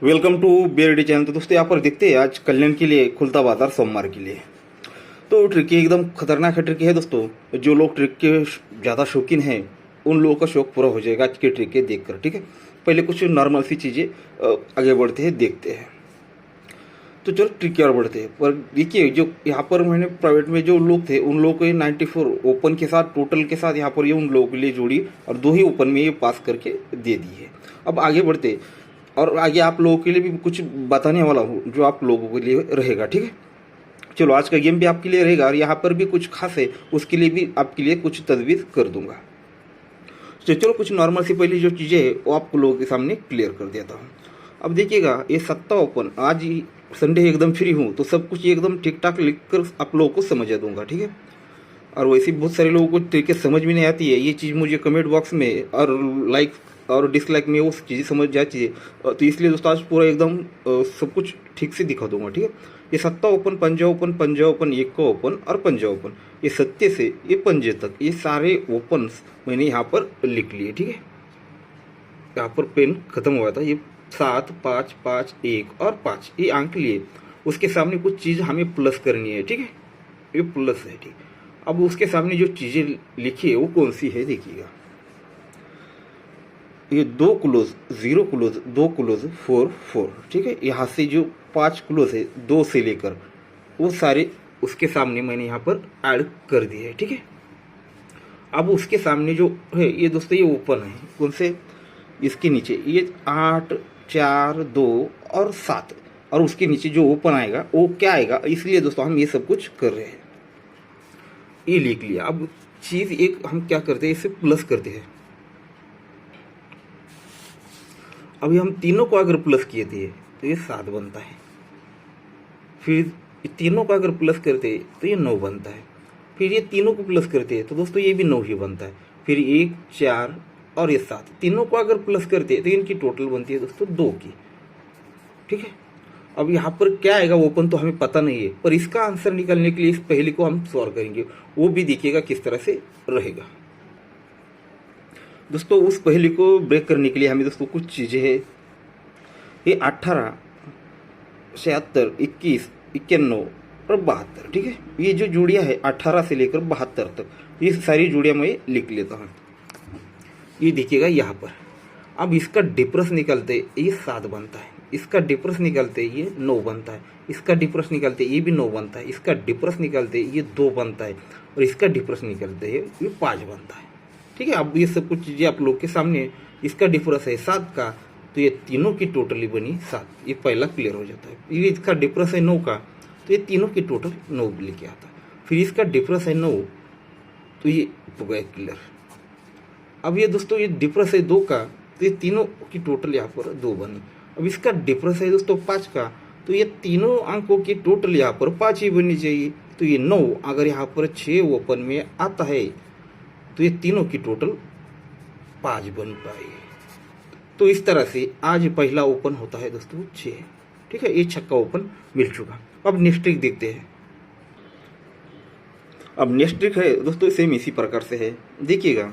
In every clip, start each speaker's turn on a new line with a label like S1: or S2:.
S1: Welcome to BRD channel. तो दोस्तों यहाँ पर देखते हैं आज कल्याण के लिए खुलता बाजार सोमवार के लिए। तो ट्रिक एकदम खतरनाक है, ट्रिक है दोस्तों। जो लोग ट्रिक के ज़्यादा शौकीन हैं उन लोगों का शौक पूरा हो जाएगा आज के ट्रिक के देखकर। ठीक है, पहले कुछ नॉर्मल सी चीज़ें आगे बढ़ते हैं, देखते हैं। तो चलो ट्रिक की ओर बढ़ते हैं। पर देखिए जो यहाँ पर मैंने प्राइवेट में जो लोग थे उन लोगों को ये 94 ओपन के साथ टोटल के साथ यहाँ पर ये उन लोगों के लिए जोड़ी और 2 ही ओपन में ये पास करके दे दी है। अब आगे बढ़ते और आगे आप लोगों के लिए भी कुछ बताने वाला हूँ जो आप लोगों के लिए रहेगा। ठीक है, चलो आज का गेम भी आपके लिए रहेगा और यहाँ पर भी कुछ खास है उसके लिए भी आपके लिए कुछ तजवीज़ कर दूंगा। तो चलो कुछ नॉर्मल सी पहली जो चीज़ें है वो आप लोगों के सामने क्लियर कर देता हूँ। अब देखिएगा ये सत्ता ओपन आज संडे एकदम फ्री हूँ तो सब कुछ एकदम ठीक ठाक लिख कर आप लोगों को समझा दूंगा। ठीक है, और वैसे बहुत सारे लोगों को तरीके समझ भी नहीं आती है। ये चीज़ मुझे कमेंट बॉक्स में और लाइक और डिसलाइक में वो चीज़ें समझ जाती है। तो इसलिए दोस्तों आज पूरा एकदम सब कुछ ठीक से दिखा दूंगा। ठीक है, ये सत्ता ओपन, पंजा ओपन, एक का ओपन और पंजा ओपन, ये सत्ते से ये पंजे तक ये सारे ओपन्स मैंने यहाँ पर लिख लिए। ठीक है, यहाँ पर पेन खत्म हुआ था। ये 7, 5, 5, 1 और 5 ये अंक लिए। उसके सामने कुछ चीज़ हमें प्लस करनी है। ठीक है, ये प्लस है। ठीक, अब उसके सामने जो चीज़ें लिखी है वो कौन सी है देखिएगा। ये 2 क्लोज, 0 क्लोज, 2 क्लोज, 4 4। ठीक है, यहाँ से जो 5 क्लोज है 2 से लेकर वो सारे उसके सामने मैंने यहाँ पर ऐड कर दिए है। ठीक है, अब उसके सामने जो है ये दोस्तों ये ओपन है कौन से, इसके नीचे ये 8, 4, 2 और 7 और उसके नीचे जो ओपन आएगा वो क्या आएगा, इसलिए दोस्तों हम ये सब कुछ कर रहे हैं। ये लिख लिया। अब चीज़ एक हम क्या करते हैं, इसे प्लस करते हैं। अभी हम तीनों को अगर प्लस किए थे तो ये 7 बनता है। फिर तीनों को अगर प्लस करते तो ये 9 बनता है। फिर ये तीनों को प्लस करते तो दोस्तों ये भी 9 ही बनता है। फिर 1, 4 और ये 7 तीनों को अगर प्लस करते तो इनकी टोटल बनती है दोस्तों 2 की। ठीक है, अब यहाँ पर क्या आएगा ओपन तो हमें पता नहीं है, पर इसका आंसर निकालने के लिए इस पहले को हम सॉल्व करेंगे, वो भी देखिएगा किस तरह से रहेगा। दोस्तों उस पहले को ब्रेक करने के लिए हमें दोस्तों कुछ चीज़ें हैं। ये 18, 76, 21, 91 और 72। ठीक है, ये जो जोड़ियाँ है 18 से लेकर 72 तक ये सारी जोड़ियाँ मैं लिख लेता हूँ। ये देखिएगा यहाँ पर। अब इसका डिफरेंस निकालते ये 7 बनता है, इसका डिफरेंस निकालते ये 9 बनता है, इसका डिफरेंस निकालते ये भी 9 बनता है, इसका डिफरेंस निकालते ये 2 बनता है और इसका डिफरेंस निकालते हैं ये 5 बनता है। ठीक है, अब ये सब कुछ चीज़ें आप लोग के सामने। इसका डिफरेंस है 7 का तो ये तीनों की टोटली बनी 7, ये पहला क्लियर हो जाता है। ये इसका डिफरेंस है 9 का तो ये तीनों की टोटल 9 लेके आता है। फिर इसका डिफरेंस है 9 तो ये हो गया क्लियर। अब ये दोस्तों ये डिफरेंस है 2 का तो ये तीनों की टोटल यहाँ पर 2 बनी। अब इसका डिफरेंस है दोस्तों 5 का तो ये तीनों अंकों की टोटल यहाँ पर 5 ही बननी चाहिए। तो ये 9 अगर यहाँ पर 6 ओपन में आता है तो ये तीनों की टोटल 5 बन पाएगी। तो इस तरह से आज पहला ओपन होता है दोस्तों 6। ठीक है, ये छक्का ओपन मिल चुका। अब नेक्स्ट ट्रिक देखते हैं। अब नेक्स्ट ट्रिक है दोस्तों सेम इसी प्रकार से है। देखिएगा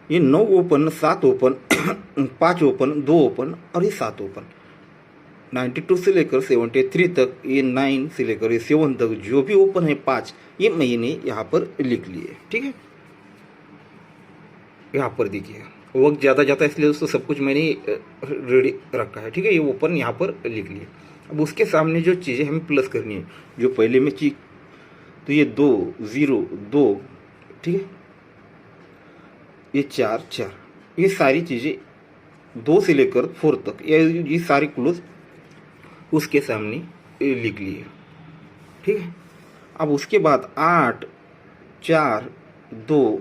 S1: ये 9 ओपन, 7 ओपन, 5 ओपन, 2 ओपन और ये 7 ओपन। 92 से लेकर 73 तक ये 9 से लेकर ये 7 तक जो भी ओपन है 5 ये मैंने यहाँ पर लिख लिए। ठीक है, यहाँ पर देखिए वक्त ज़्यादा जाता है इसलिए दोस्तों सब कुछ मैंने रेडी रखा है। ठीक है, ये ओपन यहाँ पर लिख लिए। अब उसके सामने जो चीज़ें हमें प्लस करनी है जो पहले में चीज तो ये 2, 0, 2। ठीक है, ये 4, 4 ये सारी चीज़ें 2 से लेकर 4 तक ये सारी क्लोज उसके सामने लिख लिए। ठीक है, अब उसके बाद 8, 4, 2,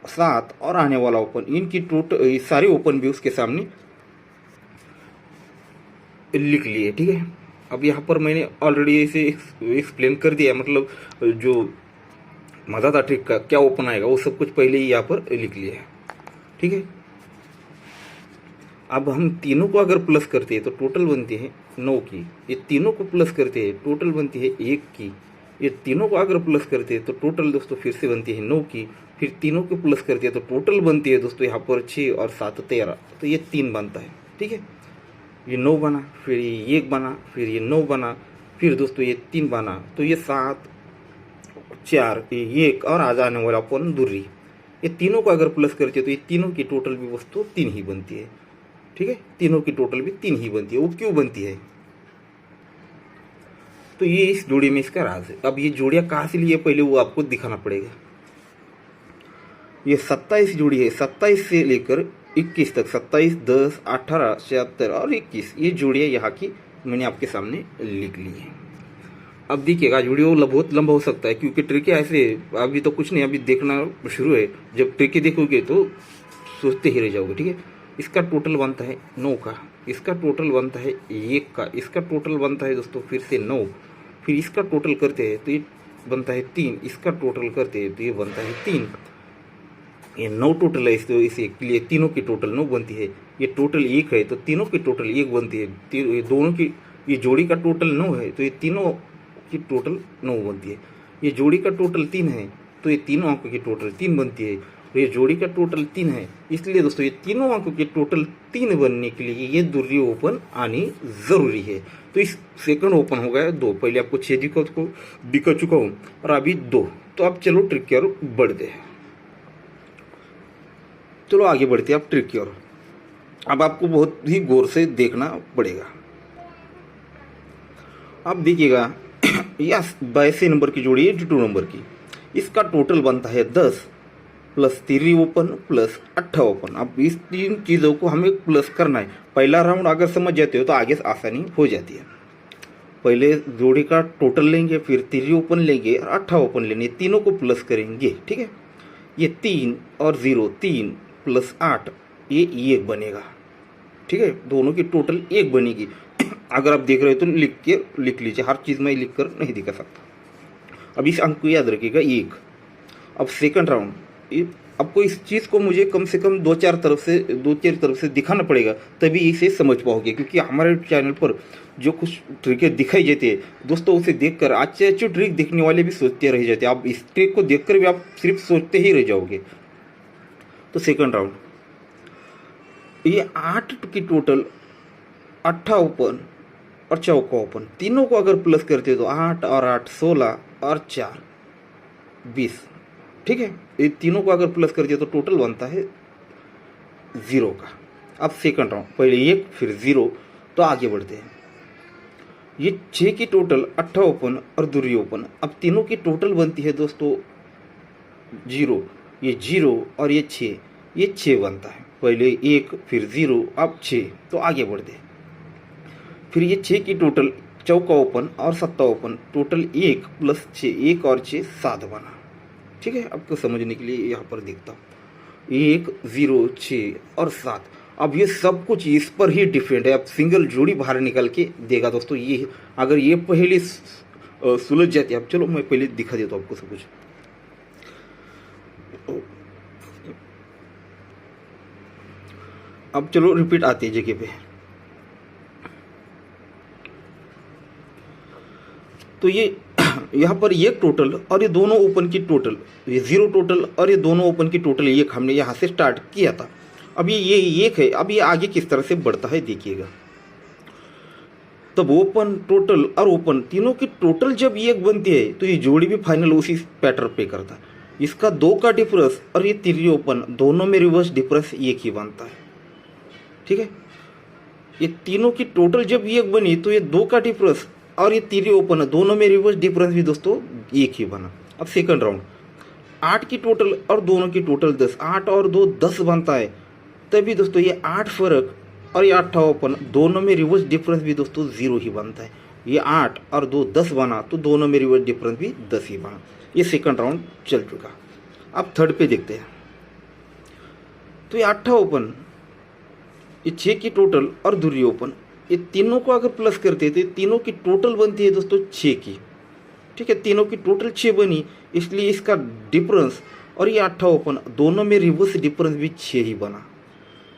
S1: 7 और आने वाला ओपन इनकी टोटल सारे ओपन भी उसके सामने लिख लिए। ठीक है, अब यहाँ पर मैंने ऑलरेडी इसे एक्सप्लेन कर दिया, मतलब जो मज़ा था ट्रिक का क्या ओपन आएगा वो सब कुछ पहले ही यहाँ पर लिख लिया है। ठीक है, अब हम तीनों को अगर प्लस करते हैं तो टोटल बनती है 9 की। ये तीनों को प्लस करते हैं टोटल बनती है 1 की। ये तीनों को अगर प्लस करते हैं तो टोटल दोस्तों फिर से बनती है 9 की। फिर तीनों को प्लस करते हैं तो टोटल बनती है दोस्तों यहाँ पर 6 और 7 13 तो ये 3 बनता है। ठीक है, ये 9 बना, फिर ये 1 बना, फिर ये 9 बना, फिर दोस्तों ये 3 बना, तो ये 7, 4, ये 1 और आ जाने वाला अपन दूरी। ये तीनों को अगर प्लस करते तो ये तीनों की टोटल भी दोस्तों 3 ही बनती है। ठीक है, तीनों की टोटल भी 3 ही बनती है। वो क्यों बनती है? तो ये इस जोड़ी में इसका राज है। अब ये जोड़ियां कहाँ से लिए पहले वो आपको दिखाना पड़ेगा। ये 27 जोड़ी है, 27 से लेकर 21 तक, 27, 10, 18, 76 और 21, ये जोड़ियाँ यहाँ की मैंने आपके सामने लिख ली है। अब देखिएगा वीडियो बहुत लंबा हो सकता है क्योंकि ट्रिकें ऐसे, अभी तो कुछ नहीं, अभी देखना शुरू है। जब ट्रिकें देखोगे तो सोचते ही रह जाओगे। ठीक है, इसका टोटल बनता है 9 का, इसका टोटल बनता है 1 का, इसका टोटल बनता है दोस्तों फिर से 9, फिर इसका टोटल करते हैं तो ये बनता है 3, इसका टोटल करते हैं तो ये बनता है 3। ये 9 टोटल है, तो इसे लिए तीनों की टोटल 9 बनती है। ये टोटल 1 है तो तीनों की टोटल 1 बनती है। ये दोनों की, ये जोड़ी का टोटल 9 है तो ये तीनों की टोटल 9 बनती है। ये जोड़ी का टोटल 3 है तो ये तीनों अंकों की टोटल 3 बनती है। और ये जोड़ी का टोटल 3 है, इसलिए दोस्तों ये तीनों अंकों की टोटल 3 बनने के लिए ये दूरी ओपन आनी जरूरी है। तो इस सेकंड ओपन हो गया 2, पहले आपको 6 दिखा चुका हूँ और अभी 2। तो अब चलो ट्रिक की ओर बढ़ते हैं। चलो आगे बढ़ते हैं आप ट्रिक की ओर। अब आपको बहुत ही गौर से देखना पड़ेगा। अब देखिएगा यह 82 नंबर की जोड़ी है 2 नंबर की, इसका टोटल बनता है 10 प्लस 3 ओपन प्लस 8 ओपन। अब इस 3 चीज़ों को हमें प्लस करना है। पहला राउंड अगर समझ जाते हो तो आगे से आसानी हो जाती है। पहले जोड़ी का टोटल लेंगे, फिर 3 ओपन लेंगे और 8 ओपन लेंगे, तीनों को प्लस करेंगे। ठीक है, ये 3 और 0, 3 प्लस 8 ये 1 बनेगा। ठीक है, दोनों की टोटल 1 बनेगी। अगर आप देख रहे हो तो लिख लीजिए, हर चीज़ में लिख कर नहीं दिखा सकता। अब इस अंक को याद रखिएगा 1। अब सेकंड राउंड, आपको इस चीज़ को मुझे कम से कम 2-4 तरफ से दिखाना पड़ेगा, तभी इसे समझ पाओगे। क्योंकि हमारे चैनल पर जो कुछ ट्रिकें दिखाई जाती है दोस्तों, उसे देखकर अच्छे ट्रिक देखने वाले भी सोचते रह जाते हैं। आप इस ट्रिक को देखकर भी आप सिर्फ सोचते ही रह जाओगे। तो सेकंड राउंड, ये 8 की टोटल 8 ओपन और चौका ओपन, तीनों को अगर प्लस करते तो 8 और 8 16 और 4 20। ठीक है, ये तीनों को अगर प्लस कर दिया तो टोटल बनता है 0 का। अब सेकंड राउंड, पहले 1 फिर 0, तो आगे बढ़ते हैं। ये 6 की टोटल 8 ओपन और 2 ओपन, अब तीनों की टोटल बनती है दोस्तों 0। ये 0 और ये 6, ये 6 बनता है। पहले 1 फिर 0 अब 6, तो आगे बढ़ते हैं। फिर ये 6 की टोटल चौका ओपन और 7 ओपन, टोटल 1 प्लस 6, 1 और 6 7 बना। ठीक है, आपको समझने के लिए यहाँ पर देखता हूँ 1 0 6 और 7। अब ये सब कुछ इस पर ही डिपेंड है। अब सिंगल जोड़ी बाहर निकल के देगा दोस्तों। ये अगर ये पहले सुलझ जाती है, अब चलो मैं पहले दिखा देता हूँ आपको सब कुछ। अब चलो रिपीट आती है जगह पे। तो ये यहाँ पर ये टोटल और ये दोनों ओपन की टोटल, ये 0 टोटल और ये दोनों ओपन की टोटल 1 हमने यहाँ से स्टार्ट किया था। अब ये 1 है। अब ये आगे किस तरह से बढ़ता है देखिएगा। तब ओपन टोटल और ओपन तीनों की टोटल जब 1 बनती है तो ये जोड़ी भी फाइनल उसी पैटर्न पे करता है। इसका 2 का डिफरेंस और ये 3 ओपन दोनों में रिवर्स डिफरेंस 1 ही बनता है। ठीक है, ये तीनों की टोटल जब 1 बनी तो ये 2 का डिफरेंस और ये 3 ओपन दोनों में रिवर्स डिफरेंस भी दोस्तों 1 ही बना। अब सेकंड राउंड, 8 की टोटल और दोनों की टोटल 10, 8 और 2 10 बनता है। तभी दोस्तों ये 8 फर्क और ये 8 ओपन दोनों में रिवर्स डिफरेंस भी दोस्तों 0 ही बनता है। ये 8 और 2 10 बना तो दोनों में रिवर्स डिफरेंस भी 10 ही बना। ये सेकंड राउंड चल चुका। अब थर्ड पे देखते हैं। तो ये 8 ओपन, ये 6 की टोटल और 2 ओपन, ये तीनों को अगर प्लस करते हैं तो तीनों की टोटल बनती है दोस्तों 6 की। ठीक है, तीनों की टोटल 6 बनी, इसलिए इसका डिफरेंस और ये 8 ओपन दोनों में रिवर्स डिफरेंस भी 6 ही बना।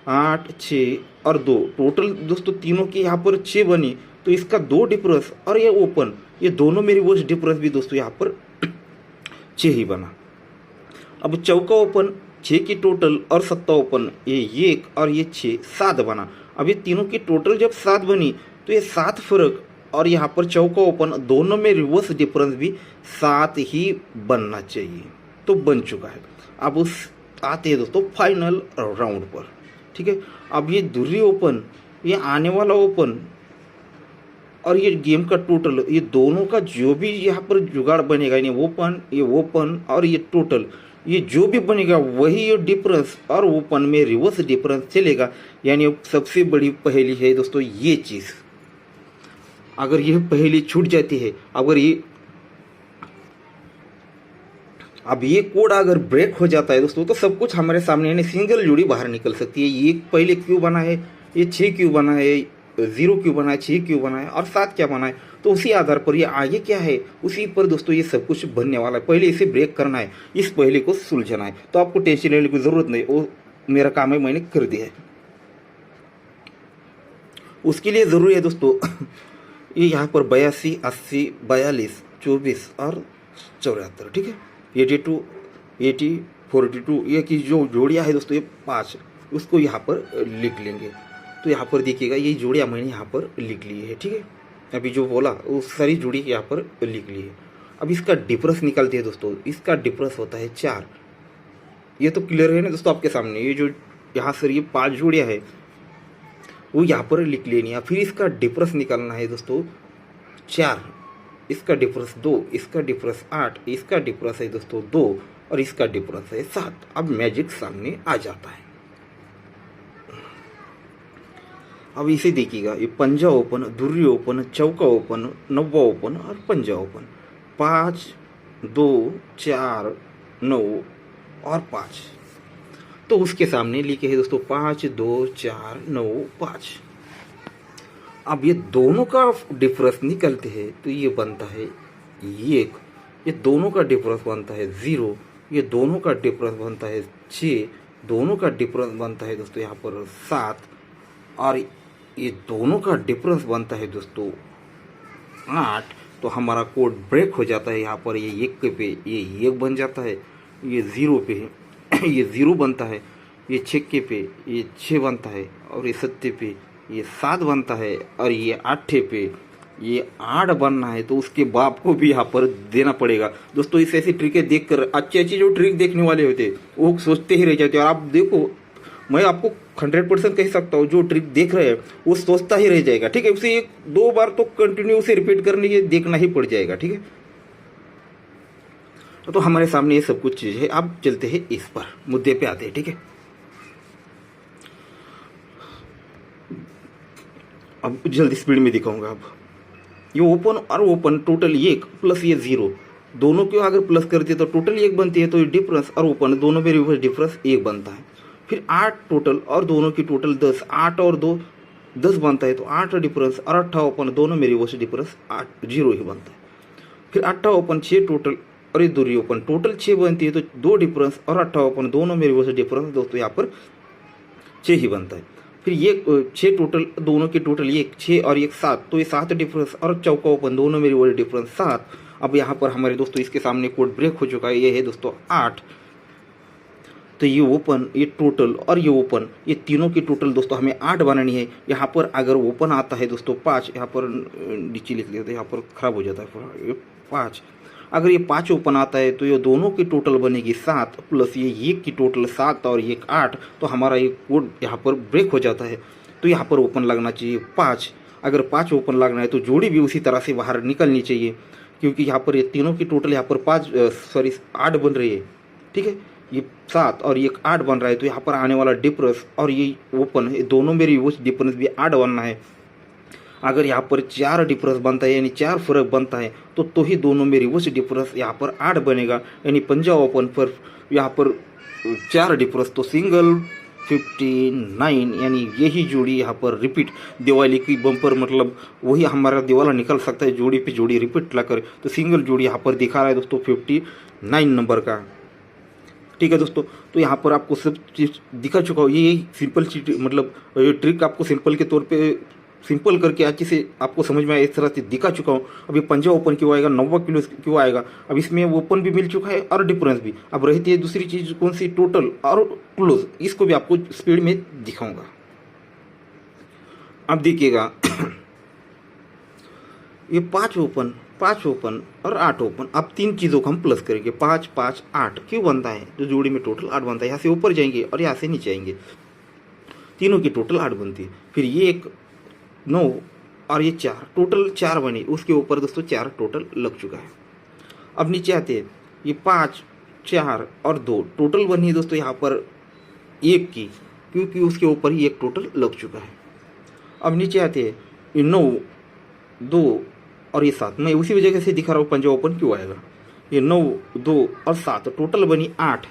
S1: 8 6 और 2 टोटल दोस्तों तीनों की यहाँ पर 6 बनी, तो इसका 2 डिफरेंस और ये ओपन ये दोनों में रिवर्स डिफरेंस भी दोस्तों यहाँ पर 6 ही बना। अब चौका ओपन 6 की टोटल और 7 ओपन, ये 1 और ये 6 7 बना। अब ये तीनों की टोटल जब 7 बनी तो ये 7 फर्क और यहाँ पर चौका ओपन दोनों में रिवर्स डिफरेंस भी 7 ही बनना चाहिए, तो बन चुका है। अब उस आते हैं दोस्तों फाइनल राउंड पर, ठीक है। अब ये दूसरी ओपन, ये आने वाला ओपन और ये गेम का टोटल, ये दोनों का जो भी यहाँ पर जुगाड़ बनेगा, यानी ये ओपन और ये टोटल, ये जो भी बनेगा वही ये डिफरेंस और ओपन में रिवर्स डिफरेंस चलेगा। यानी सबसे बड़ी पहेली है दोस्तों ये चीज़। अगर ये पहेली छूट जाती है, अगर ये अब ये कोड अगर ब्रेक हो जाता है दोस्तों, तो सब कुछ हमारे सामने यानी सिंगल जोड़ी बाहर निकल सकती है। ये पहले क्यों बना है, ये 6 क्यों बना है, 0 क्यों बना है, 6 क्यों बना है और 7 क्या बना है, तो उसी आधार पर ये आगे क्या है उसी पर दोस्तों ये सब कुछ बनने वाला है। पहले इसे ब्रेक करना है, इस पहले को सुलझाना है, तो आपको टेंशन लेने की जरूरत नहीं, वो मेरा काम है, मैंने कर दिया है। उसके लिए जरूरी है दोस्तों ये यहाँ पर 82, 80, 42, 24 और 74, ठीक है। 82, 80, 42 ये की जो जोड़ियाँ है दोस्तों ये 5, उसको यहाँ पर लिख लेंगे। तो यहाँ पर देखिएगा ये जोड़ियाँ मैंने यहाँ पर लिख ली है, ठीक है। अभी जो बोला वो सारी जोड़ी यहाँ पर लिख ली है। अब इसका डिफरेंस निकालते हैं दोस्तों, इसका डिफरेंस होता है 4। ये तो क्लियर है ना दोस्तों आपके सामने। ये जो यहाँ से ये 5 जोड़ियाँ है वो यहाँ पर लिख लेनी है। फिर इसका डिफरेंस निकालना है दोस्तों 4, इसका डिफरेंस 2, इसका डिफरेंस 8, इसका डिफरेंस है दोस्तों 2 और इसका डिफरेंस है 7। अब मैजिक सामने आ जाता है। अब इसे देखिएगा, ये पंजा ओपन, धुर्री ओपन, चौका ओपन, नब्बा ओपन और पंजा ओपन, 5, 2, 4, 9 और 5। तो उसके सामने लिखे है दोस्तों 5, 2, 4, 9, 5। अब ये दोनों का डिफरेंस निकलते हैं तो ये बनता है 1, ये दोनों का डिफरेंस बनता है 0, ये दोनों का डिफरेंस बनता है 6, दोनों का डिफरेंस बनता है दोस्तों यहाँ पर 7 और ये दोनों का डिफरेंस बनता है दोस्तों 8। तो हमारा कोड ब्रेक हो जाता है। यहाँ पर ये 1 पे ये 1 बन जाता है, ये 0 पे ये 0 बनता है, ये 6 पे ये 6 बनता है और ये 7 पे ये 7 बनता है और ये 8 पे ये 8 बनना है। तो उसके बाप को भी यहाँ पर देना पड़ेगा दोस्तों। इस ऐसी ट्रिकें देखकर अच्छी अच्छी जो ट्रिक देखने वाले होते वो सोचते ही रह जाते। और आप देखो, मैं आपको 100% कह सकता हूँ, जो ट्रिक देख रहे हैं वो सोचता ही रह जाएगा, ठीक है। उसे 1-2 बार तो कंटिन्यू उसे रिपीट करने के देखना ही पड़ जाएगा, ठीक है। तो हमारे सामने ये सब कुछ चीज़ है। अब चलते हैं इस पर मुद्दे पे आते हैं, ठीक है। अब जल्दी स्पीड में दिखाऊंगा। अब ये ओपन और ओपन टोटल 1 प्लस ये 0 दोनों को अगर प्लस करते तो टोटल 1 बनती है, तो ये डिफरेंस और ओपन दोनों में रिवर्स डिफरेंस 1 बनता है। फिर 8 टोटल और दोनों की टोटल 10, 8 और 2 10 बनता है, तो 8 डिफरेंस और 8 ओपन दोनों में रिवर्स डिफरेंस 0 ही बनता है। फिर 8 ओपन 6 टोटल और ये दूरी ओपन टोटल 6 बनती है, तो 2 डिफरेंस और 8 ओपन दोनों में रिवर्स डिफरेंस दोस्तों यहाँ पर 6 ही बनता है। फिर ये 6 टोटल दोनों की टोटल 1, 6 और 1 7, तो ये 7 डिफरेंस और चौका ओपन दोनों में रिवर्स डिफरेंस 7। अब यहाँ पर हमारे दोस्तों इसके सामने कोड ब्रेक हो चुका है, ये है दोस्तों 8। तो ये ओपन, ये टोटल और ये ओपन, ये तीनों की टोटल दोस्तों हमें 8 बनानी है। यहाँ पर अगर ओपन आता है दोस्तों 5, यहाँ पर नीचे लिख लेते हैं, यहाँ पर खराब हो जाता है 5। अगर ये 5 ओपन आता है तो ये दोनों की टोटल बनेगी 7 प्लस ये 1 की टोटल 7 और 1 8। तो हमारा ये कोड यहाँ पर ब्रेक हो जाता है। तो यहाँ पर ओपन लगना चाहिए 5। अगर 5 ओपन लगना है तो जोड़ी भी उसी तरह से बाहर निकलनी चाहिए, क्योंकि यहाँ पर ये तीनों की टोटल यहाँ पर 8 बन रही है, ठीक है। ये 7 और ये 8 बन रहा है, तो यहाँ पर आने वाला डिफरेंस और ये ओपन है दोनों में रिवर्स डिफरेंस भी 8 बनना है। अगर यहाँ पर 4 डिफरेंस बनता है यानी 4 फर्क बनता है तो ही दोनों में रिवर्स डिफरेंस यहाँ पर 8 बनेगा। यानी पंजा ओपन पर यहाँ पर 4 डिफरेंस तो सिंगल 59, यानी यही जोड़ी यहाँ पर रिपीट। दिवाली की बम्पर मतलब वही हमारा दिवाला निकल सकता है जोड़ी पे जोड़ी रिपीट लाकर। तो सिंगल जोड़ी यहाँ पर दिखा रहा है दोस्तों 59 नंबर का, ठीक है दोस्तों। तो यहाँ पर आपको सब चीज़ दिखा चुका हो। ये सिंपल चीज मतलब ट्रिक आपको सिंपल के तौर पे सिंपल करके अच्छे से आपको समझ में आया, इस तरह से दिखा चुका हूँ। अब ये पंजा ओपन क्यों आएगा, 90 किलो क्यों आएगा, अब इसमें ओपन भी मिल चुका है और डिफरेंस भी। अब रहती है दूसरी चीज़ कौन सी, टोटल और क्लोज, इसको भी आपको स्पीड में दिखाऊंगा। अब देखिएगा ये 5 ओपन और 8 ओपन। अब 3 चीज़ों को हम प्लस करेंगे, 5 5 8 क्यों बनता है, जो जोड़ी में टोटल 8 बनता है। यहाँ से ऊपर जाएंगे और यहाँ से नीचे आएंगे, तीनों की टोटल 8 बनती है। फिर ये एक 9 और ये 4, टोटल 4 बनी, उसके ऊपर दोस्तों 4 टोटल लग चुका है। अब नीचे आते हैं, ये 5 4 और 2 टोटल बनी है दोस्तों यहाँ पर 1 की, क्योंकि उसके ऊपर ही 1 टोटल लग चुका है। अब नीचे आते हैं, ये 9 2 और ये 7, मैं उसी वजह से दिखा रहा हूँ पंजा ओपन क्यों आएगा। ये 9 2 और 7 टोटल बनी 8,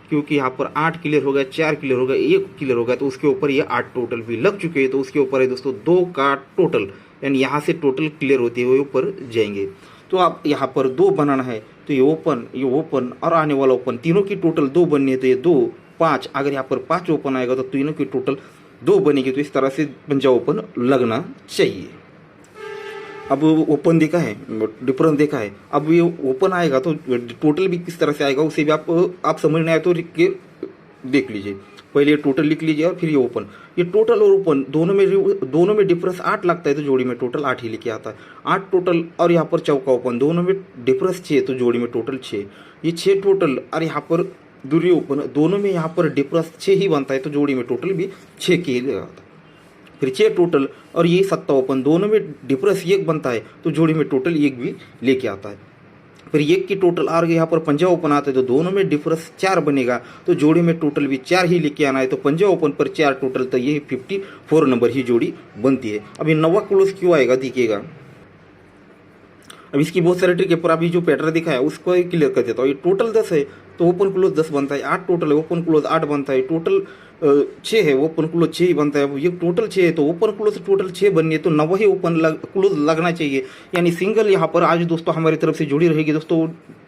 S1: क्योंकि यहाँ पर 8 क्लियर हो गया, 4 क्लियर हो गया, 1 क्लियर हो गया, तो उसके ऊपर ये 8 टोटल भी लग चुके हैं। तो उसके ऊपर है दोस्तों 2 का टोटल, यानी यहाँ से टोटल क्लियर होते हुए ऊपर जाएंगे। तो आप यहाँ पर 2 बनाना है, तो ये ओपन और आने वाला ओपन, तीनों की टोटल 2 बननी है। तो ये 2 5, अगर यहाँ पर 5 ओपन आएगा तो तीनों की टोटल 2 बनेगी। तो इस तरह से पंजा ओपन लगना चाहिए। अब ओपन देखा है, डिफरेंस देखा है, अब ये ओपन आएगा तो टोटल भी किस तरह से आएगा उसे भी आप समझ नहीं आए तो देख लीजिए। पहले ये टोटल लिख लीजिए और फिर ये ओपन। ये टोटल और ओपन दोनों में डिफरेंस 8 लगता है, तो जोड़ी में टोटल 8 ही लिखे आता है। 8 टोटल और यहाँ पर चौका ओपन, दोनों में डिफरेंस 6, तो जोड़ी में टोटल 6। ये 6 टोटल और यहाँ पर दूरी ओपन, दोनों में यहाँ पर डिफरेंस 6 ही बनता है, तो जोड़ी में टोटल भी 6 के ही आता है। फिर 6 टोटल और ये 7 ओपन, दोनों में डिफरेंस 1 बनता है, तो जोड़ी में टोटल 1 भी लेके आता है। फिर 1 की टोटल और यहाँ पर पंजा ओपन आता है, तो दोनों में डिफरेंस 4 बनेगा, तो जोड़ी में टोटल भी 4 ही लेके आना है। तो पंजा ओपन पर 4 टोटल, तो ये 54 नंबर ही जोड़ी बनती है। अब ये 9वां क्लोज क्यों आएगा देखिएगा। अब इसकी बहुत सारे ट्रिक है, पर अभी जो पैटर्न दिखा है उसको क्लियर कर देता हूँ। ये टोटल 10 है तो ओपन क्लोज 10 बनता है, 8 टोटल है ओपन क्लोज 8 बनता है, टोटल 6 है ओपन क्लोज 6 ही बनता है। ये टोटल 6 है तो ओपन क्लोज टोटल 6 बननी है, तो 9 ही ओपन क्लोज लगना चाहिए। यानी सिंगल यहाँ पर आज दोस्तों हमारी तरफ से जुड़ी रहेगी दोस्तों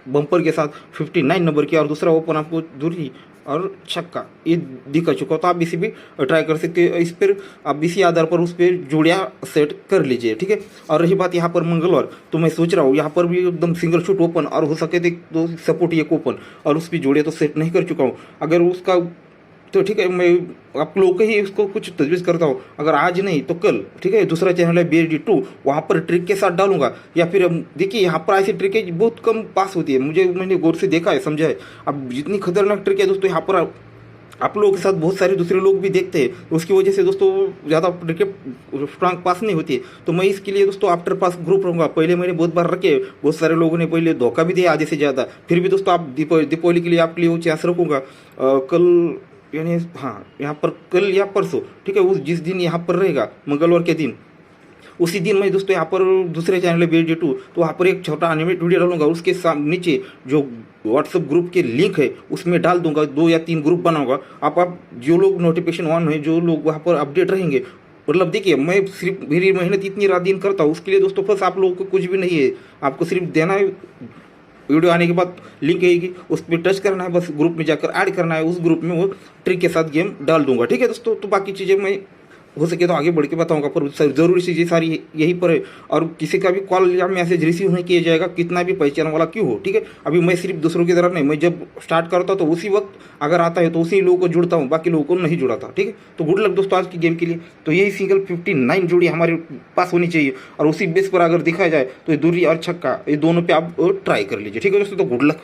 S1: बम्पर के साथ 59 नंबर की, और दूसरा ओपन आपको दूरी और छक्का ये दिखा चुका, तो आप इसे भी ट्राई कर सकते हैं। इस पर आप इसी आधार पर उस पर जोड़ियाँ सेट कर लीजिए, ठीक है। और रही बात यहाँ पर मंगलवार, तो मैं सोच रहा हूँ यहाँ पर भी एकदम सिंगल शूट ओपन और हो सके तो सपोर्ट एक ओपन, और उस पर जोड़ियाँ तो सेट नहीं कर चुका हूँ। अगर उसका तो ठीक है, मैं आप लोगों को ही उसको कुछ तजवीज़ करता हूँ। अगर आज नहीं तो कल, ठीक है, दूसरा चैनल है BSD2, वहाँ पर ट्रिक के साथ डालूंगा। या फिर देखिए यहाँ पर ऐसी ट्रिकें बहुत कम पास होती है, मैंने गौर से देखा है, समझा है। अब जितनी खतरनाक ट्रिक है दोस्तों यहाँ पर आप लोगों के साथ बहुत सारे दूसरे लोग भी देखते हैं, उसकी वजह से दोस्तों ज़्यादा ट्रिकें स्ट्रांग पास नहीं होती है। तो मैं इसके लिए दोस्तों आफ्टर पास ग्रुप रहूँगा। पहले मैंने बहुत बार रखे, बहुत सारे लोगों ने पहले धोखा भी दिया आधे से ज़्यादा। फिर भी दोस्तों आप दीपावली के लिए आपके लिए वो चांस रखूँगा। कल यानी हाँ यहाँ पर कल या परसों, ठीक है, उस जिस दिन यहाँ पर रहेगा मंगलवार के दिन, उसी दिन मैं दोस्तों यहाँ पर दूसरे चैनल है BSD2, तो वहाँ पर एक छोटा एनिमेट वीडियो डालूंगा। उसके नीचे जो व्हाट्सएप ग्रुप के लिंक है उसमें डाल दूंगा, 2 या 3 ग्रुप बनाऊंगा। आप जो लोग नोटिफिकेशन ऑन है, जो लोग वहाँ पर अपडेट रहेंगे, मतलब देखिए मैं सिर्फ मेरी मेहनत इतनी रात दिन करता हूँ उसके लिए दोस्तों, बस आप लोगों को कुछ भी नहीं है, आपको सिर्फ देना है। वीडियो आने के बाद लिंक आएगी, उस पर टच करना है, बस ग्रुप में जाकर ऐड करना है, उस ग्रुप में वो ट्रिक के साथ गेम डाल दूंगा, ठीक है दोस्तों। तो बाकी चीज़ें मैं हो सके तो आगे बढ़ के बताऊंगा, पर जरूरी चीज़ें सारी यहीं पर है। और किसी का भी कॉल या मैसेज रिसीव नहीं किया जाएगा, कितना भी पहचान वाला क्यों हो, ठीक है। अभी मैं सिर्फ दूसरों की तरफ नहीं, मैं जब स्टार्ट करता हूँ तो उसी वक्त अगर आता है तो उसी लोगों को जुड़ता हूँ, बाकी लोगों को नहीं जुड़ाता, ठीक है। तो गुड लक दोस्तों आज की गेम के लिए। तो यही सिंगल 59 जोड़ी हमारे पास होनी चाहिए, और उसी बेस पर अगर दिखाया जाए तो ये दूरी और छक्का ये दोनों पे आप ट्राई कर लीजिए, ठीक है दोस्तों। तो गुड लक।